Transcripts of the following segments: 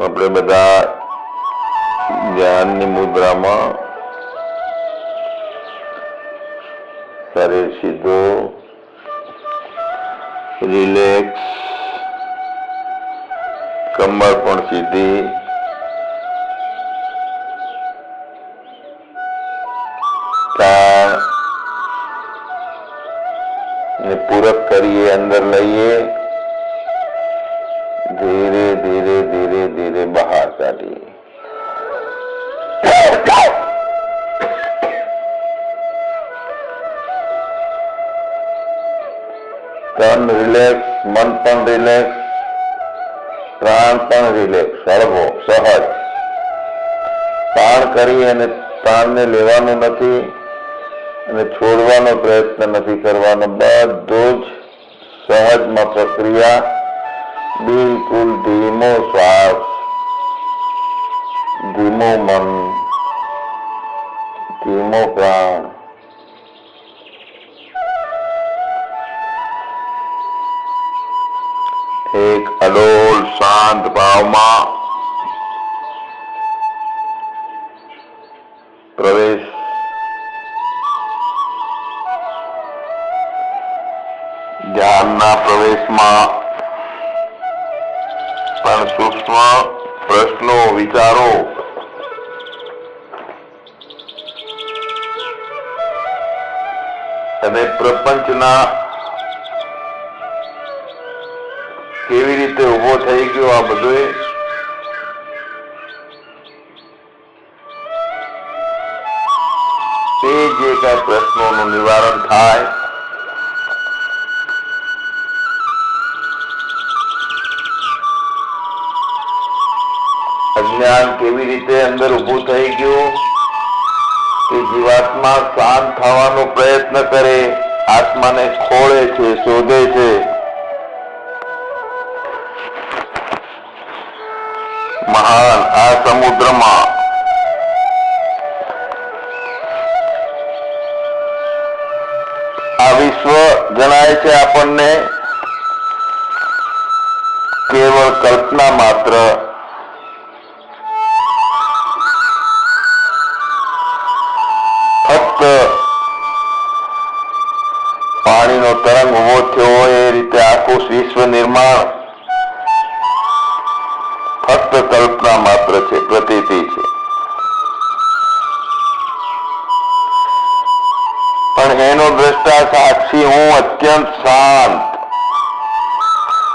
આપણે બધા ધ્યાનની મુદ્રામાં શરીર સીધું, રિલેક્સ, કમર પણ સીધી, કાન ને પૂરક કરીએ, અંદર લઈએ, ધીરે ધીરે ધીરે ધીરે બહાર કાઢીએ. તન રિલેક્સ, મન પણ રિલેક્સ, પ્રાણ પણ રિલેક્સ, હળવો, સહજ. તાણ કરી અને તાણને લેવાનું નથી અને છોડવાનો પ્રયત્ન નથી કરવાનો. બધું જ સહજમાં પ્રક્રિયા. બિલકુલ ધીમો શ્વાસ, ધીમો મન, ધીમો પ્રાણ. એક અડોલ શાંત ભાવમાં પ્રવેશ. ધ્યાનના પ્રવેશમાં પણ સૂક્ષ્મ પ્રશ્નો, વિચારો અને પ્રપંચના કેવી રીતે ઉભો થઈ ગયો આ બધું તે જે કઈ પ્રશ્નોનું નિવારણ થાય અજ્ઞાન કેવી રીતે અંદર ઉભું થઈ ગયું કે જીવાત્મા શાંત થવાનો પ્રયત્ન કરે, આત્માને ખોળે છે, શોધે છે. મહાન આ સમુદ્રમાં આ વિશ્વ જણાય છે આપણને કેવળ કલ્પના માત્ર. ફક્ત પાણીનો તરંગ ઉભો થયો હોય એ રીતે આખું વિશ્વ નિર્માણ ફક્ત કલ્પના માત્ર છે, પ્રતીતિ છે. પણ એનો સર્વનો દ્રષ્ટા સાક્ષી હું અત્યંત શાંત,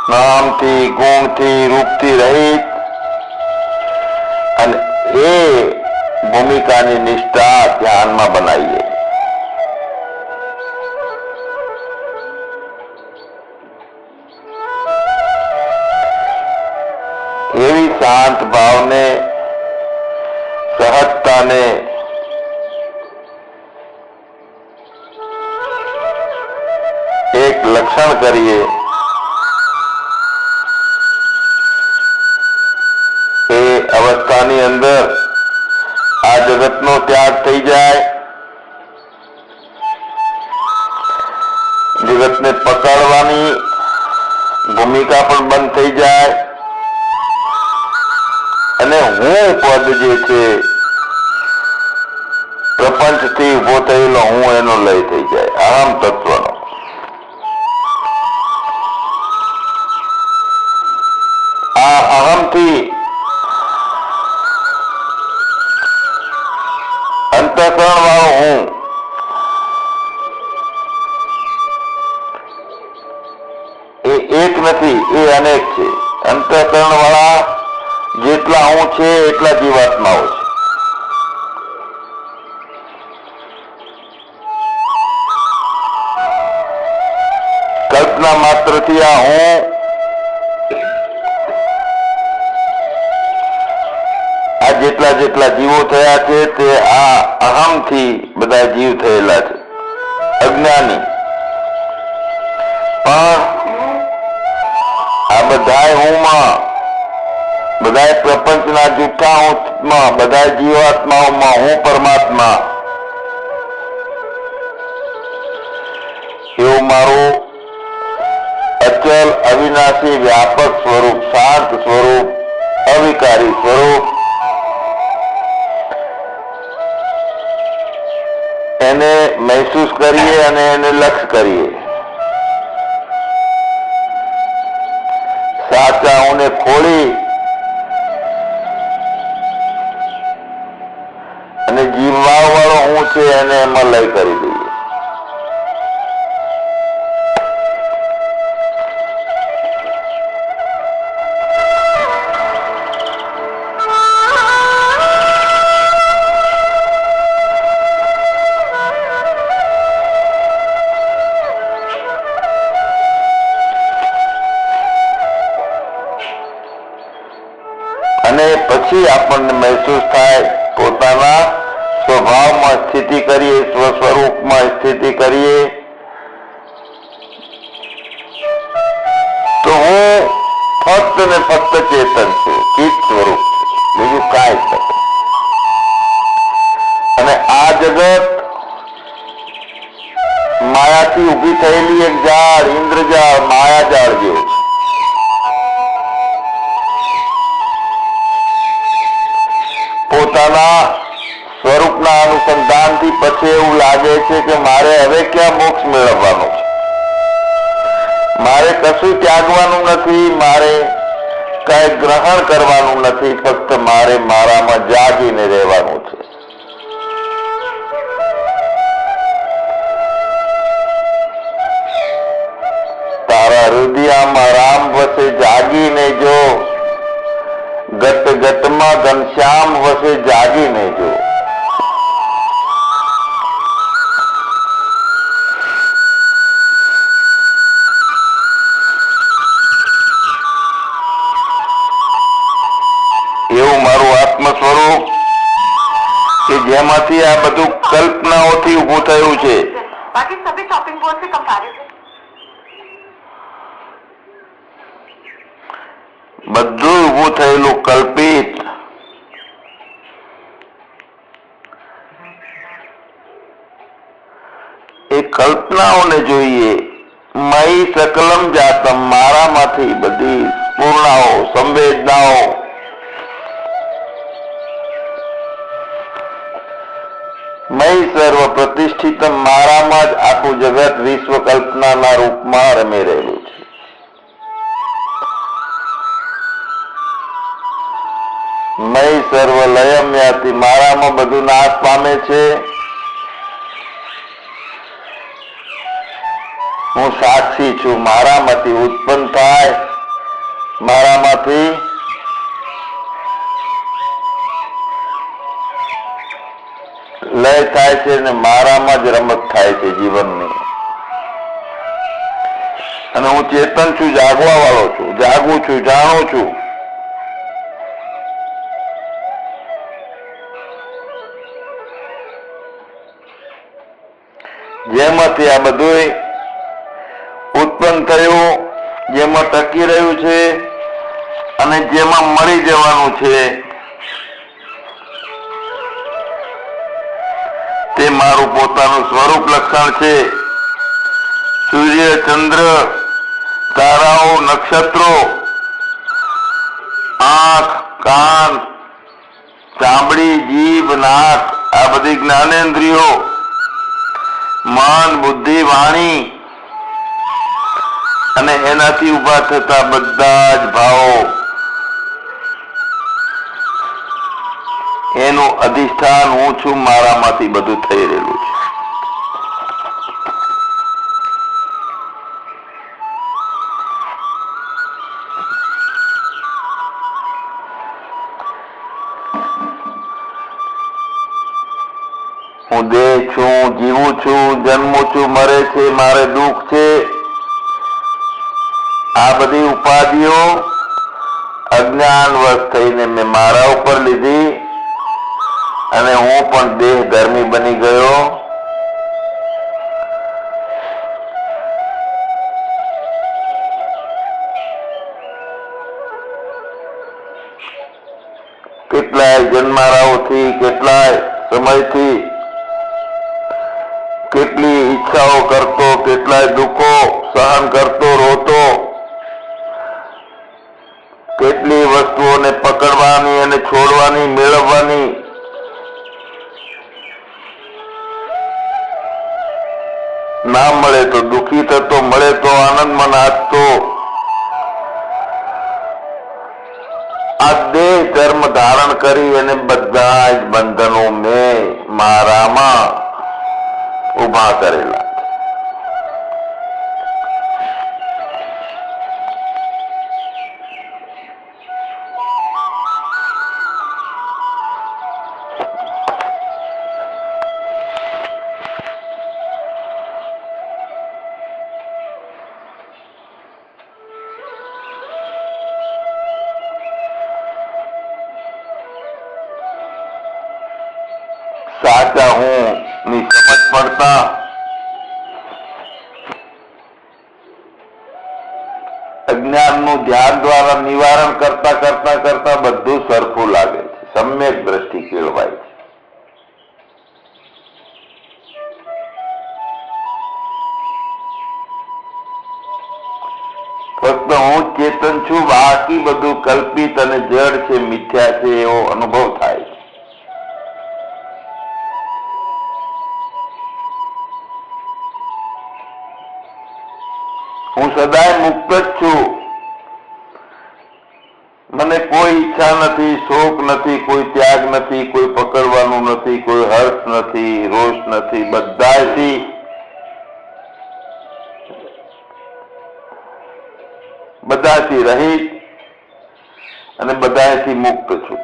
નામથી ગુણથી રૂપથી રહિત, અને એ ભૂમિકાની નિષ્ઠા ધ્યાનમાં બનાવીએ. એવી શાંત ભાવને, સહજતાને એક લક્ષણ કરીએ. એ અવસ્થાની અંદર આ જગતનો ત્યાગ થઈ જાય, જગતને પકડવાની ભૂમિકા પણ બંધ થઈ જાય, અને હું પદ જે છે પ્રપંચથી ઉભો થયેલો હું એનો લય થઈ જાય, અહમ તત્વનો. આ અહમથી અંતઃકરણ વાળો હું એ એક નથી, એ અનેક છે. અંતઃકરણ વાળા જેટલા હું છે એટલા જીવાત્માઓ છે. કલ્પના માત્રથી આ હું આ જેટલા જેટલા જીવો થયા છે તે આ અહમથી બધા જીવ થયેલા છે, અજ્ઞાની. પણ આ બધાય હુંમાં, બધાય પ્રપંચના જૂઠા હુંમાં, બધાય જીવાત્માઓમાં હું પરમાત્મા, એવું મારું અચલ અવિનાશી વ્યાપક સ્વરૂપ, શાંત સ્વરૂપ, અવિકારી સ્વરૂપ, એને મહેસૂસ કરીએ અને એને લક્ષ કરીએ. સાચા હુંને ખોલી અને જીવવા વાળો હું છે એને એમાં લય કરી દઈએ. અને પછી આપણને મહેસૂસ થાય પોતાના સ્વભાવમાં સ્થિતિ કરીએ, સ્વસ્વરૂપમાં સ્થિતિ કરીએ તો હું ફક્ત ને ફક્ત ચેતન છું, ચિત્ત સ્વરૂપ છે, બીજું કાંઈ જ નથી. અને આ જગત માયાથી ઉભી થયેલી એક જાળ, ઇન્દ્રજાળ, માયાજાળ જેવું છે. પોતાના સ્વરૂપના અનુસંધાનથી પછી એવું લાગે છે કે મારે હવે ક્યાં મોક્ષ મેળવવાનો છે, મારે કશું ત્યાગવાનું નથી, મારે કઈ ગ્રહણ કરવાનું નથી, ફક્ત મારે મારામાં જાગીને રહેવાનું છે. તારા હૃદયમાં રામ વસે જાગીને જો, ગત ગતમાં ઘનશ્યામ વસે જાગીને જો. એવું મારું આત્મ સ્વરૂપ કે જેમાંથી આ બધું કલ્પનાઓથી ઊભું થયું છે. बाकी सभी चॉपिंग बोर्ड से कंपैरिजन બધું ઊભું થયેલું કલ્પિત, એ કલ્પનાઓને જોઈએ. મયી સકલમ જાતમ, મારામાંથી બધી સ્ફૂર્ણાઓ, સંવેદનાઓ મયી સર્વ પ્રતિષ્ઠિત, મારામાં જ આખું જગત વિશ્વ કલ્પનાના રૂપમાં રમી રહેલું છે. મય સર્વ લયમ યાતિ, મારામાં બધું નાશ પામે છે હું સાક્ષી છું. મારામાંથી ઉત્પન્ન થાય, મારામાંથી લય થાય છે ને મારામાં જ રમત થાય છે જીવનની. અને હું ચેતન છું, જાગવા વાળો છું, જાગું છું, જાણું છું. જેમાંથી આ બધું ઉત્પન્ન થયું, જેમાં ટકી રહ્યું છે અને જેમાં મળી જવાનું છે, તે મારું પોતાનું સ્વરૂપ લક્ષણ છે. સૂર્ય, ચંદ્ર, તારાઓ, નક્ષત્રો, આંખ, કાન, ચામડી, જીભ, નાક, આ બધી જ્ઞાનેન્દ્રિયો, મન, બુદ્ધિ, વાણી અને એનાથી ઉભા થતા બધા જ ભાવો, એનું અધિષ્ઠાન હું છું. મારામાંથી બધું થઈ રહેલું છે. હું દેહ છું, જીવું છું, જન્મું છું, મરે છે, મારે દુઃખ છે. આ બધી ઉપાધિઓ અજ્ઞાનવશ થઈને મેં મારા ઉપર લીધી અને હું પણ દેહ ધર્મી બની ગયો. કેટલાય જન્મારાઓથી, કેટલાય સમયથી કેટલી ઈચ્છાઓ કરતો, કેટલાય દુઃખો સહન કરતો, રોતો, કેટલી વસ્તુઓને પકડવાની અને છોડવાની, મેળવવાની, ના મળે તો દુઃખી થતો, મળે તો આનંદમાં નાચતો. આ દેહ ધર્મ ધારણ કરી અને બધા જ બંધનો મેં મારામાં ઉભા કરેલા. સાચા હું ની સમજ પડતા અજ્ઞાનનું ધ્યાન દ્વારા નિવારણ કરતા કરતા કરતા બધું સરખું લાગે છે. સમ્યક દ્રષ્ટિ કેળવાય છે. ફક્ત હું ચેતન છું, બાકી બધું કલ્પિત અને જડ છે, મિથ્યા છે એવો અનુભવ થાય છે. હું સદાય મુક્ત જ છું. મને કોઈ ઈચ્છા નથી, શોક નથી, કોઈ ત્યાગ નથી, કોઈ પકડવાનું નથી, કોઈ હર્ષ નથી, રોષ નથી. બધાથી રહિત અને બધાથી મુક્ત છું.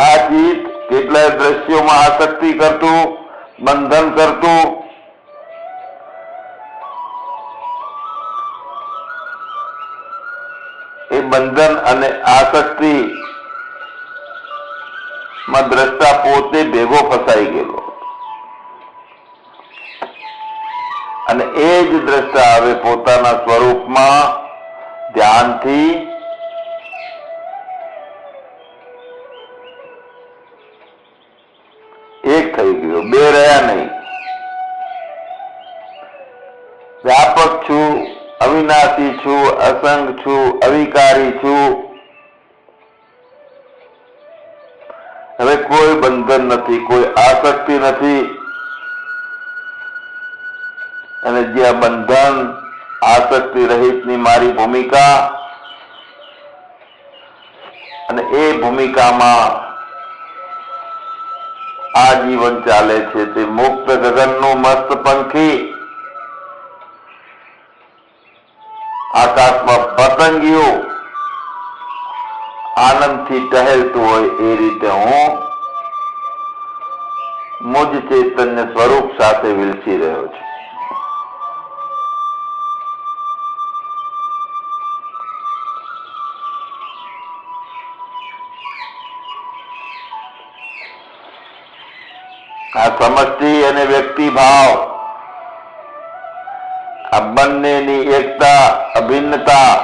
આ ચિત્ત કેટલાય દ્રશ્યોમાં આસક્તિ કરતું, બંધન કરતું, એ બંધન અને આસક્તિ માં દ્રષ્ટા પોતે ભેગો ફસાઈ ગયેલો અને એ જ દ્રષ્ટા હવે પોતાના સ્વરૂપમાં ધ્યાનથી એક થઈ ગયો, બે રહ્યા નહીં. વ્યાપક છું, અવિનાશી છું, અસંગ છું, અવિકારી છું. હવે કોઈ બંધન નથી, કોઈ આસક્તિ નથી. અને જ્યાં બંધન આસક્તિ રહિતની મારી ભૂમિકા અને એ ભૂમિકામાં આ જીવન ચાલે છે. તે મુક્ત ગગનનું મસ્ત પંખી, આકાશમાં પતંગિયો આનંદથી ટહેલતું હોય એ રીતે હું મુજ ચૈતન્ય સ્વરૂપ સાથે વિલસી રહ્યો છું. આ સમષ્ટિ અને વ્યક્તિ ભાવ, આ બંનેની એકતા, અભિન્નતા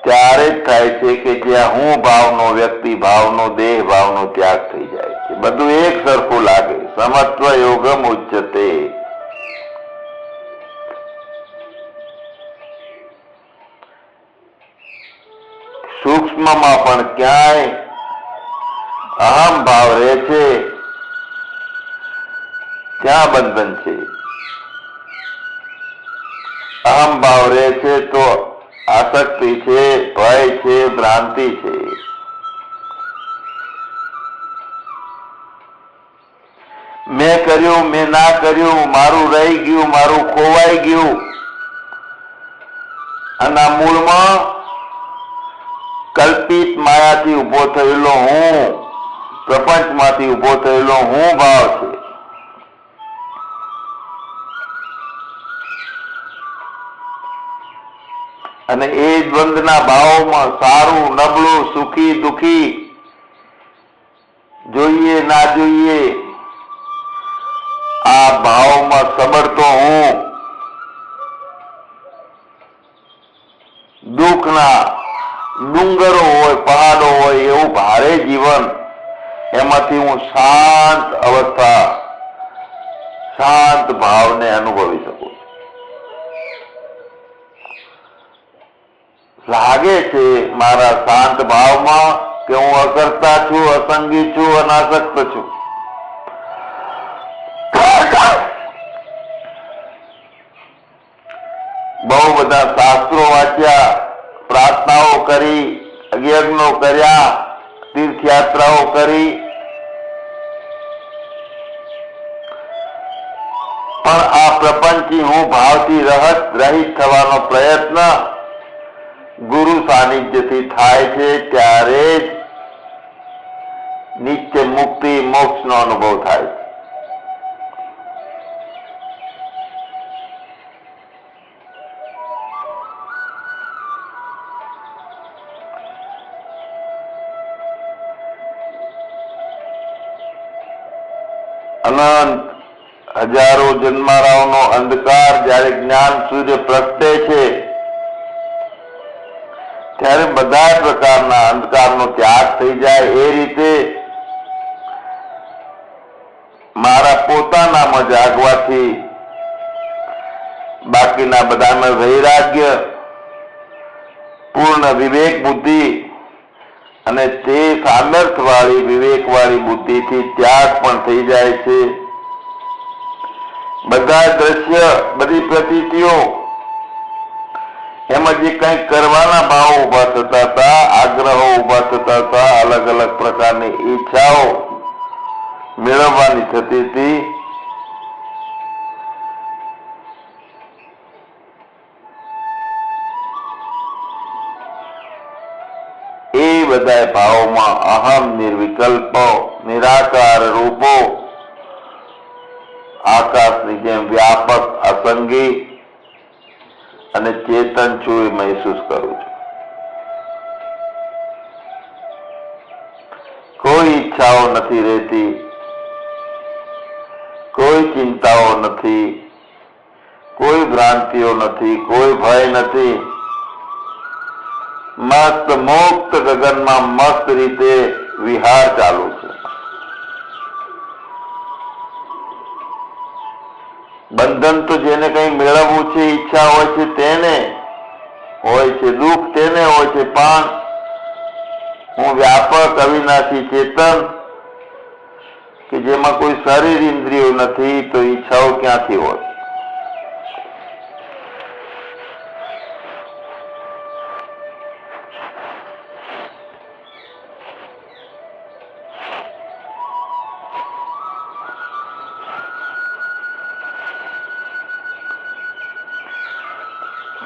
ત્યારે જ થાય છે કે જ્યાં હું ભાવનો, વ્યક્તિ ભાવનો, દેહ ભાવનો ત્યાગ થઈ જાય છે. બધું એક સરખું લાગે. સમત્વ યોગમ ઉચ્યતે. સૂક્ષ્મમાં પણ ક્યાંય અહમ ભાવ રહે છે ત્યાં બંધન છે. અહમ ભાવ રહે છે તો આસક્તિ છે, ભય છે, ભ્રાંતિ છે. મેં કર્યું, મેં ના કર્યું, મારું રહી ગયું, મારું ખોવાઈ ગયું, અને મૂળમાં કલ્પિત માયાથી ઉભો થયેલો હું, પ્રપંચમાંથી ઉભો થયેલો હું ભાવ છે. અને એ દ્વંદના ભાવોમાં સારું, નબળું, સુખી, દુખી, જોઈએ ના જોઈએ, આ ભાવમાં સબળતો હું, દુઃખના ડુંગરો હોય, પહાડો હોય એવું ભારે જીવન, એમાંથી હું શાંત અવસ્થા, શાંત ભાવને અનુભવી શકું. લાગે છે મારા શાંત ભાવમાં કે હું અકર્તા છું, અસંગી છું, અનાસક્ત છું. બહુ બધા શાસ્ત્રો વાંચ્યા, પ્રાર્થનાઓ કરી, યજ્ઞો કર્યા, તીર્થયાત્રાઓ કરી, પણ આ પ્રપંચી હું ભાવથી રહિત થવાનો પ્રયત્ન ગુરુ સાનિધ્યથી થાય છે. ત્યારે જ નિત્ય મુક્તિ, મોક્ષનો અનુભવ થાય છે. અનંત હજારો જન્મારાઓનો અંધકાર જ્યારે જ્ઞાન સૂર્ય પ્રગટે છે ત્યારે બધા પ્રકારના અંધકારનો ત્યાગ થઈ જાય. એ રીતે મારા પોતાનામાં જાગવાથી બાકીના બધામાં વૈરાગ્ય, પૂર્ણ વિવેક બુદ્ધિ, અને તે સામર્થ્યવાળી વિવેકવાળી બુદ્ધિથી ત્યાગ પણ થઈ જાય છે. બધા દ્રશ્ય, બધી પ્રતીતિઓ, એમાં જે કંઈક કરવાના ભાવો ઉભા થતા હતા, આગ્રહો ઉભા થતા હતા, અલગ અલગ પ્રકારની ઈચ્છાઓ મેળવવાની થતી હતી, એ બધા ભાવોમાં અહમ નિર્વિકલ્પો, નિરાકાર રૂપો, આકાશની જેમ વ્યાપક, અસંગી અને ચેતન છું એ મહેસૂસ કરું છું. કોઈ ઈચ્છાઓ નથી રહેતી, કોઈ ચિંતાઓ નથી, કોઈ ભ્રાંતિઓ નથી, કોઈ ભય નથી. મસ્ત મુક્ત ગગનમાં મસ્ત રીતે વિહાર ચાલુ છે. બંધન તો જેને કઈ મેળવવું છે, ઈચ્છા હોય છે તેને હોય છે, દુઃખ તેને હોય છે, પણ હું વ્યાપક અવિનાશી ચેતન કે જેમાં કોઈ શરીર ઇન્દ્રિયો નથી, તો ઈચ્છાઓ ક્યાંથી હોય?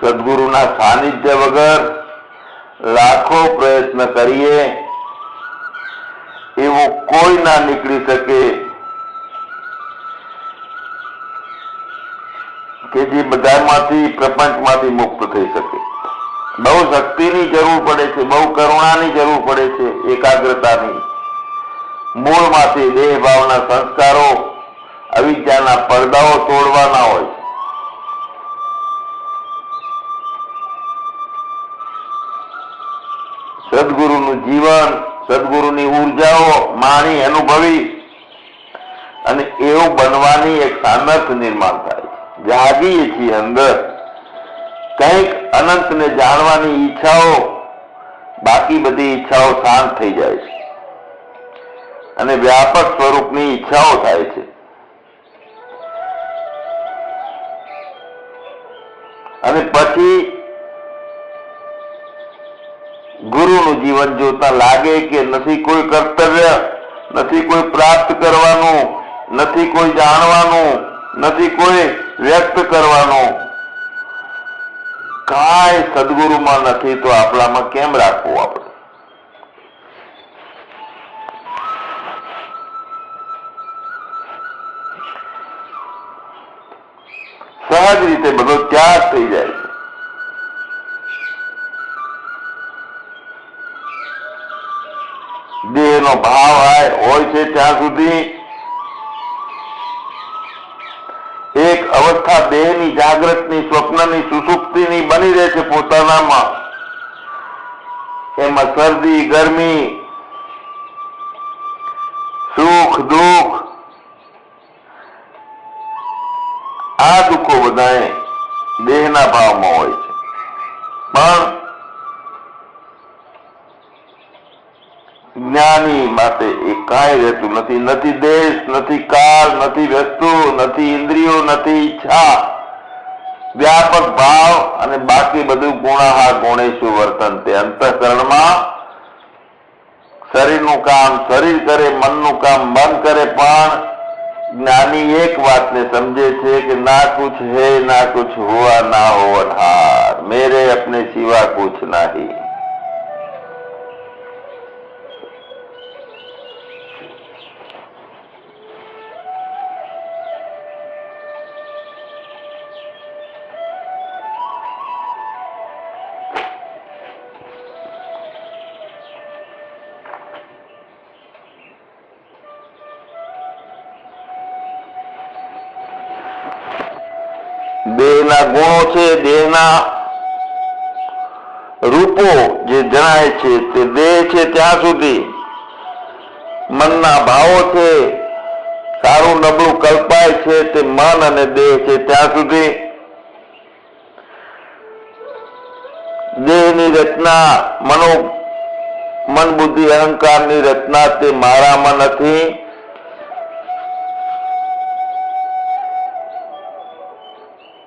સદગુરુના સાનિધ્ય વગર લાખો પ્રયત્ન કરીએ એવું કોઈ ના નીકળી શકે કે જે બધામાંથી પ્રપંચમાંથી મુક્ત થઈ શકે. બહુ શક્તિની જરૂર પડે છે, બહુ કરુણાની જરૂર પડે છે, એકાગ્રતાની. મૂળમાંથી દેહ ભાવના સંસ્કારો, અવિદ્યાના પડદાઓ તોડવાના હોય છે. સદગુરુનું જીવન, સદગુરુની ઉર્જાઓ માણી અનુભવી અને એવું બનવાની એક સામર્થ્ય નિર્માણ થાય છે. જાગીએ છીએ અંદર કંઈક અનંતને જાણવાની ઈચ્છાઓ, બાકી બધી ઈચ્છાઓ શાંત થઈ જાય છે અને વ્યાપક સ્વરૂપની ઈચ્છાઓ થાય છે. અને પછી ગુરુનું જીવન જોતા લાગે કે નથી કોઈ કર્તવ્ય, નથી કોઈ પ્રાપ્ત કરવાનું, નથી કોઈ જાણવાનું, નથી કોઈ વ્યક્ત કરવાનું. કાંઈ સદગુરુમાં નથી તો આપણામાં કેમ રાખવું આપણે? સહજ રીતે બધો ત્યાગ થઈ જાય છે. દેહનો ભાવ હોય છે ત્યાં સુધી એક અવસ્થા દેહની, જાગ્રતની, સ્વપ્નની, સુષુપ્તિની બની રહે છે પોતાનામાં. એમાં શરદી, ગરમી, સુખ, દુઃખ, આ દુઃખો બધા દેહના ભાવમાં હોય છે. પણ જ્ઞાની માટે એ કાંઈ રહેતું નથી. નથી દેશ, નથી કાળ, નથી વસ્તુ, નથી ઇન્દ્રિયો, નથી ઈચ્છા. વ્યાપક ભાવ અને બાકી બધું ગુણાહાર ગુણેશુ વર્તન. તે અંતઃકરણમાં શરીરનું કામ શરીર કરે, મનનું કામ મન કરે. પણ જ્ઞાની એક વાતને સમજે છે કે ના કુછ હે ના કુછ હુआ ના હોવનહાર, મેરે अपने सिवा कुछ नहीं. દેહના ગુણો છે, દેહના રૂપો જે જણાય છે તે દેહ છે ત્યાં સુધી. મનના ભાવો છે, સારું નબળું કલ્પાય છે તે મન અને દેહ છે ત્યાં સુધી. દેહની રચના, મન બુદ્ધિ અહંકારની રચના તે મારામાં નથી.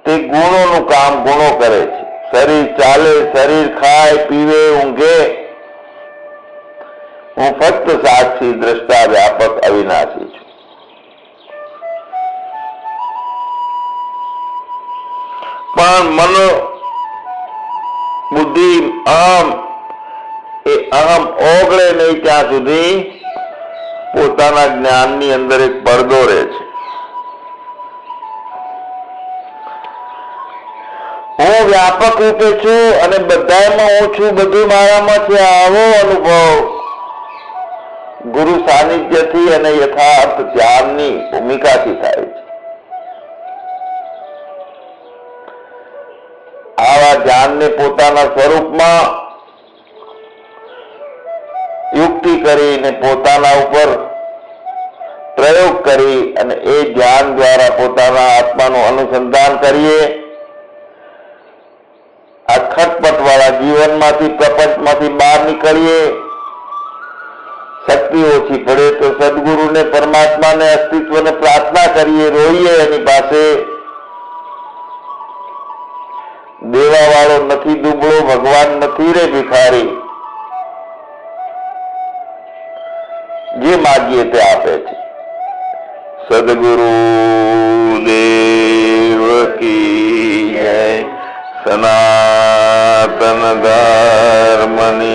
તે ગુણોનું કામ ગુણો કરે છે. શરીર ચાલે, શરીર ખાય, પીવે, ઊંઘે. હું ફક્ત સાક્ષી, દ્રષ્ટા, વ્યાપક, અવિનાશી છું. પણ મનો બુદ્ધિ અહમ ઓગળે નહીં ત્યાં સુધી પોતાના જ્ઞાનની અંદર એક પડદો રહે છે. હું વ્યાપક રૂપે છું અને બધામાં હું છું, બધું મારામાં છે. આવો અનુભવ ગુરુ સાનિધ્યથી અને યથાર્થ ધ્યાનની ભૂમિકાથી થાય છે. આવા ધ્યાનને પોતાના સ્વરૂપમાં યુક્તિ કરીને પોતાના ઉપર પ્રયોગ કરી અને એ ધ્યાન દ્વારા પોતાના આત્માનું અનુસંધાન કરીએ. આ ખટપટ વાળા જીવનમાંથી, પ્રપંચમાંથી બહાર નીકળીએ. શક્તિ ઓછી પડે તો સદગુરુને, પરમાત્માને, અસ્તિત્વને પ્રાર્થના કરીએ, રોઈએ એની પાસે. દેવા વાળો નથી દુબળો, ભગવાન નથી રે ભિખારી. જે માગીએ તે આપે છે. સદગુરુ દેવ કી જય. સના સનાતન ધર્મની